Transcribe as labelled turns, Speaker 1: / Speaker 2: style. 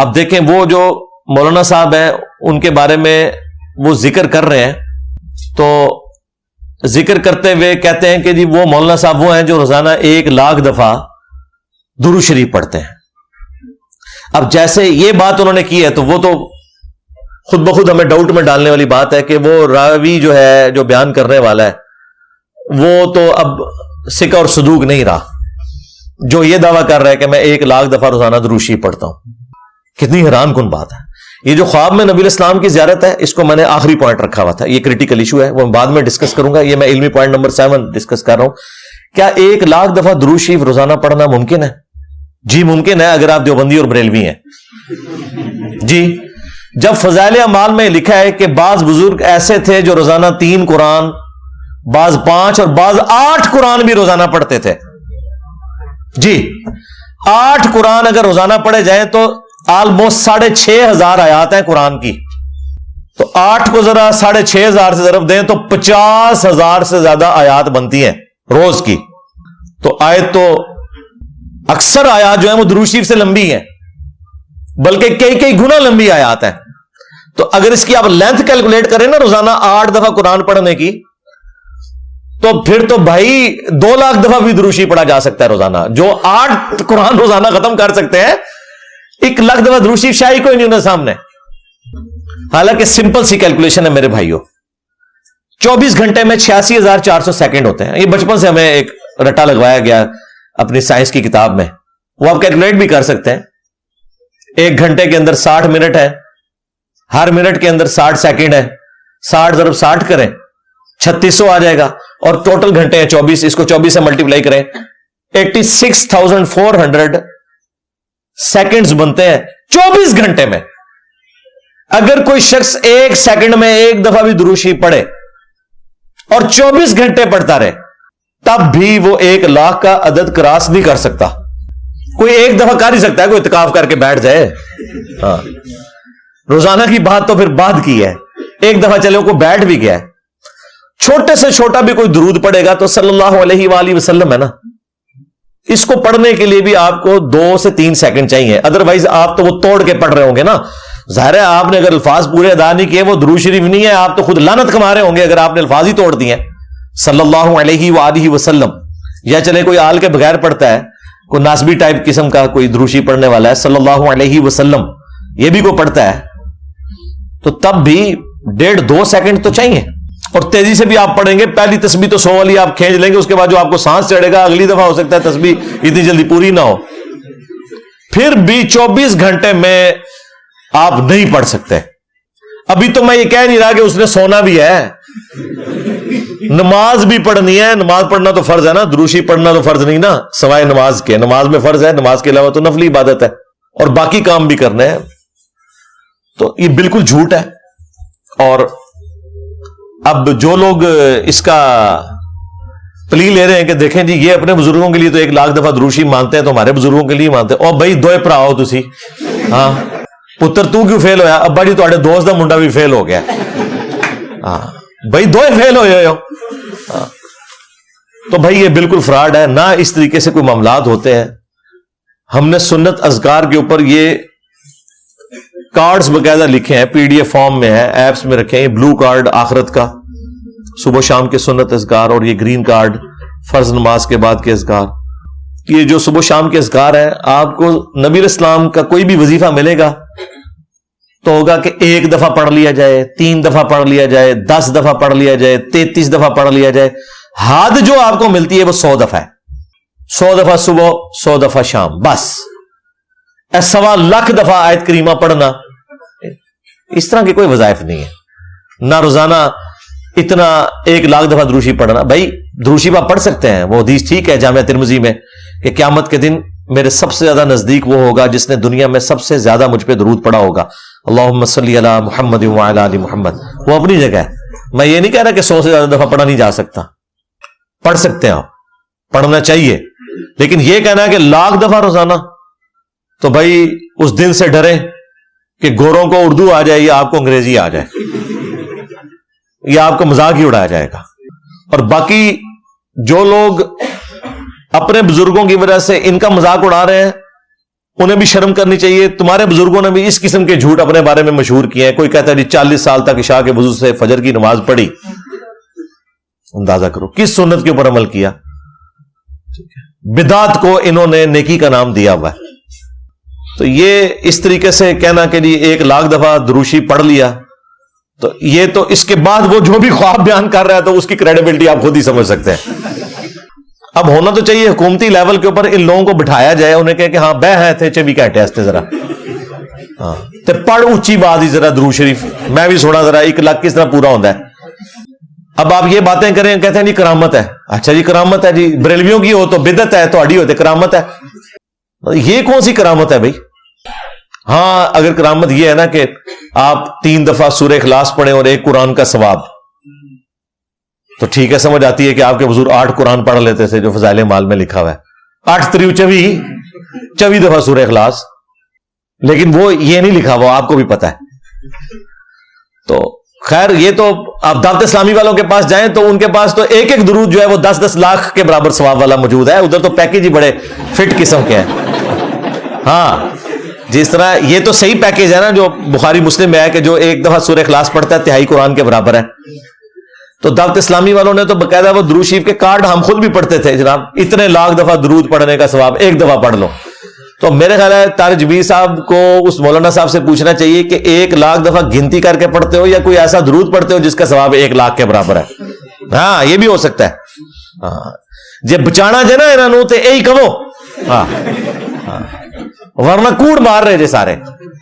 Speaker 1: اب دیکھیں وہ جو مولانا صاحب ہیں ان کے بارے میں وہ ذکر کر رہے ہیں، تو ذکر کرتے ہوئے کہتے ہیں کہ جی وہ مولانا صاحب وہ ہیں جو روزانہ 1,00,000 دفعہ درود شریف پڑھتے ہیں. اب جیسے یہ بات انہوں نے کی ہے تو وہ تو خود بخود ہمیں ڈاؤٹ میں ڈالنے والی بات ہے کہ وہ راوی جو ہے جو بیان کرنے والا ہے وہ تو اب سکہ اور صدوق نہیں رہا جو یہ دعویٰ کر رہا ہے کہ میں 1,00,000 دفعہ روزانہ درود شریف پڑھتا ہوں. کتنی حیران کن بات ہے. یہ جو خواب میں نبی الاسلام کی زیارت ہے اس کو میں نے آخری پوائنٹ رکھا ہوا تھا، یہ کریٹیکل ایشو ہے، وہ بعد میں ڈسکس کروں گا. یہ میں علمی پوائنٹ نمبر 7 ڈسکس کر رہا ہوں. کیا 1,00,000 دفعہ درود شریف روزانہ پڑھنا ممکن ہے؟ جی ممکن ہے، اگر آپ دیوبندی اور بریلوی ہیں. جی جب فضائل اعمال میں لکھا ہے کہ بعض بزرگ ایسے تھے جو روزانہ 3 قرآن، بعض 5 اور بعض 8 قرآن بھی روزانہ پڑھتے تھے. جی 8 قرآن اگر روزانہ پڑھے جائیں تو آلموسٹ 6,500 آیات ہیں قرآن کی، تو 8 کو ذرا 6,500 سے ضرب دیں تو 50,000 سے زیادہ آیات بنتی ہیں روز کی. تو آیت تو اکثر آیات جو ہیں وہ درود شریف سے لمبی ہیں، بلکہ کئی گنا لمبی آیات ہیں. تو اگر اس کی آپ لینتھ کیلکولیٹ کریں نا روزانہ 8 دفعہ قرآن پڑھنے کی، تو پھر تو بھائی 2,00,000 دفعہ بھی درود شریف پڑھا جا سکتا ہے روزانہ. جو 8 قرآن روزانہ ختم کر سکتے ہیں 1,00,000 دفعہ درود شریف شاہی کوئی نہیں انہیں سامنے. حالانکہ سمپل سی کیلکولیشن ہے میرے بھائیوں. 24 گھنٹے میں 86,400 سیکنڈ ہوتے ہیں. یہ بچپن سے ہمیں ایک رٹا لگوایا گیا اپنی سائنس کی کتاب میں، وہ آپ کیلکولیٹ بھی کر سکتے ہیں. 1 گھنٹے کے اندر 60 منٹ ہے، ہر منٹ کے اندر 60 سیکنڈ ہے. 60 ضرب 60 کریں 3600 آ جائے گا، اور ٹوٹل گھنٹے ہیں 24. اس کو 24 سے ملٹیپلائی کریں 86,400 سیکنڈز بنتے ہیں 24 گھنٹے میں. اگر کوئی شخص 1 سیکنڈ میں 1 دفعہ بھی درود شریف پڑھے اور 24 گھنٹے پڑھتا رہے تب بھی وہ 1,00,000 کا عدد کراس نہیں کر سکتا. کوئی 1 دفعہ کر ہی سکتا ہے، کوئی اعتکاف کر کے بیٹھ جائے. ہاں روزانہ کی بات تو پھر بعد کی ہے، 1 دفعہ چلے کو بیٹھ بھی گیا ہے. چھوٹے سے چھوٹا بھی کوئی درود پڑے گا تو صلی اللہ علیہ وآلہ وسلم ہے نا، اس کو پڑھنے کے لیے بھی آپ کو 2 سے 3 سیکنڈ چاہیے. ادروائز آپ تو وہ توڑ کے پڑھ رہے ہوں گے نا. ظاہر ہے آپ نے اگر الفاظ پورے ادا نہیں کیے وہ درود شریف نہیں ہے، آپ تو خود لعنت کما رہے ہوں گے اگر آپ نے الفاظ ہی توڑ دیے صلی اللہ علیہ وآلہ وسلم. یا چلے کوئی آل کے بغیر پڑھتا ہے، کوئی ناسبی ٹائپ قسم کا کوئی درود شریف پڑھنے والا ہے صلی اللہ علیہ وسلم، یہ بھی کوئی پڑھتا ہے تو تب بھی 1.5-2 سیکنڈ تو چاہیے. اور تیزی سے بھی آپ پڑھیں گے، پہلی تسبیح تو 100 والی آپ کھینچ لیں گے، اس کے بعد جو آپ کو سانس چڑھے گا اگلی دفعہ ہو سکتا ہے تسبیح اتنی جلدی پوری نہ ہو. پھر بھی 24 گھنٹے میں آپ نہیں پڑھ سکتے. ابھی تو میں یہ کہہ نہیں رہا کہ اس نے سونا بھی ہے، نماز بھی پڑھنی ہے. نماز پڑھنا تو فرض ہے نا، درود شریف پڑھنا تو فرض نہیں نا سوائے نماز کے. نماز میں فرض ہے، نماز کے علاوہ تو نفلی عبادت ہے، اور باقی کام بھی کرنے ہیں. تو یہ بالکل جھوٹ ہے. اور اب جو لوگ اس کا پلی لے رہے ہیں کہ دیکھیں جی یہ اپنے بزرگوں کے لیے تو 1,00,000 دفعہ درود شریف مانتے ہیں تو ہمارے بزرگوں کے لیے مانتے ہیں. او بھائی دوئے پرا ہو تسی، ہاں پتر تو کیوں فیل ہویا؟ ابا جی تواڈے دوست دا منڈا بھی فیل ہو گیا. ہاں بھائی دوئے فیل ہوئے ہو. تو بھائی یہ بالکل فراڈ ہے. نہ اس طریقے سے کوئی معاملات ہوتے ہیں. ہم نے سنت اذکار کے اوپر یہ کارڈز باقاعدہ لکھے ہیں، PDF فارم میں ہے، ایپس میں رکھے ہیں. یہ بلو کارڈ آخرت کا صبح شام کے سنت اذکار، اور یہ گرین کارڈ فرض نماز کے بعد کے اذکار. یہ جو صبح شام کے اذکار ہیں آپ کو نبی اسلام کا کوئی بھی وظیفہ ملے گا تو ہوگا کہ 1 دفعہ پڑھ لیا جائے، 3 دفعہ پڑھ لیا جائے، 10 دفعہ پڑھ لیا جائے، 33 دفعہ پڑھ لیا جائے. حد جو آپ کو ملتی ہے وہ 100 دفعہ ہے. 100 دفعہ صبح، 100 دفعہ شام، بس. 1,00,000 دفعہ آیت کریمہ پڑھنا، اس طرح کے کوئی وظائف نہیں ہے. نہ روزانہ اتنا 1,00,000 دفعہ درود شریف پڑھنا. بھائی درود شریف آپ پڑھ سکتے ہیں، وہ حدیث ٹھیک ہے جامعہ ترمذی میں کہ قیامت کے دن میرے سب سے زیادہ نزدیک وہ ہوگا جس نے دنیا میں سب سے زیادہ مجھ پہ درود پڑھا ہوگا. اللہم صلی علی محمد وعلی آل محمد. وہ اپنی جگہ ہے. میں یہ نہیں کہہ رہا کہ 100 سے زیادہ دفعہ پڑھا نہیں جا سکتا، پڑھ سکتے ہیں آپ، پڑھنا چاہیے. لیکن یہ کہنا ہے کہ 1,00,000 دفعہ روزانہ، تو بھائی اس دن سے ڈریں کہ گوروں کو اردو آ جائے یا آپ کو انگریزی آ جائے یا آپ کو مذاق ہی اڑایا جائے گا. اور باقی جو لوگ اپنے بزرگوں کی وجہ سے ان کا مذاق اڑا رہے ہیں انہیں بھی شرم کرنی چاہیے. تمہارے بزرگوں نے بھی اس قسم کے جھوٹ اپنے بارے میں مشہور کیے ہیں. کوئی کہتا ہے جی 40 سال تک عشاء کے وضو سے فجر کی نماز پڑھی. اندازہ کرو کس سنت کے اوپر عمل کیا. بدعت کو انہوں نے نیکی کا نام دیا ہوا ہے. تو یہ اس طریقے سے کہنا کہ جی 1,00,000 دفعہ دروشی پڑھ لیا, تو یہ تو اس کے بعد وہ جو بھی خواب بیان کر رہا ہے تو اس کی کریڈیبلٹی آپ خود ہی سمجھ سکتے ہیں. اب ہونا تو چاہیے حکومتی لیول کے اوپر ان لوگوں کو بٹھایا جائے, انہیں کہے کہ ہاں بہ ہیں تھے 24 گھنٹے ہستے ذرا ہاں تے پڑھ اونچی بات ہی ذرا درود شریف میں بھی سنا ذرا 1,00,000 کس طرح پورا ہوتا ہے. اب آپ یہ باتیں کریں کہتے ہیں جی کرامت ہے. اچھا جی کرامت ہے جی, بریلویوں کی ہو تو بدعت ہے, تہاڈی ہو تو کرامت ہے. یہ کون سی کرامت ہے بھائی؟ ہاں اگر کرامت یہ ہے نا کہ آپ 3 دفعہ سورہ اخلاص پڑھیں اور 1 قرآن کا ثواب, تو ٹھیک ہے, سمجھ آتی ہے کہ آپ کے بزرگ 8 قرآن پڑھ لیتے تھے جو فضائل مال میں لکھا ہوا ہے, 8 3 24 دفعہ سورہ اخلاص. لیکن وہ یہ نہیں لکھا, وہ آپ کو بھی پتا ہے. تو خیر یہ تو آپ دعوت اسلامی والوں کے پاس جائیں تو ان کے پاس تو ایک ایک درود جو ہے وہ 10-10 لاکھ کے برابر ثواب والا موجود ہے. ادھر تو پیکیج ہی بڑے فٹ قسم کے ہیں. ہاں جس طرح یہ تو صحیح پیکیج ہے نا جو بخاری مسلم میں ہے کہ جو 1 دفعہ سورہ اخلاص پڑھتا ہے 3/4 قرآن کے برابر ہے. تو دعوت اسلامی والوں نے تو باقاعدہ وہ درود شریف کے کارڈ ہم خود بھی پڑھتے تھے, جناب اتنے لاکھ دفعہ درود پڑھنے کا ثواب 1 دفعہ پڑھ لو. تو میرے خیال ہے طارق جبیر صاحب کو اس مولانا صاحب سے پوچھنا چاہیے کہ 1,00,000 دفعہ گنتی کر کے پڑھتے ہو یا کوئی ایسا درود پڑھتے ہو جس کا ثواب 1,00,000 کے برابر ہے. ہاں یہ بھی ہو سکتا ہے. ہاں جے بچانا جے نا انہوں تے یہی کہو, ہاں ورنہ کوڑ مار رہے جے سارے.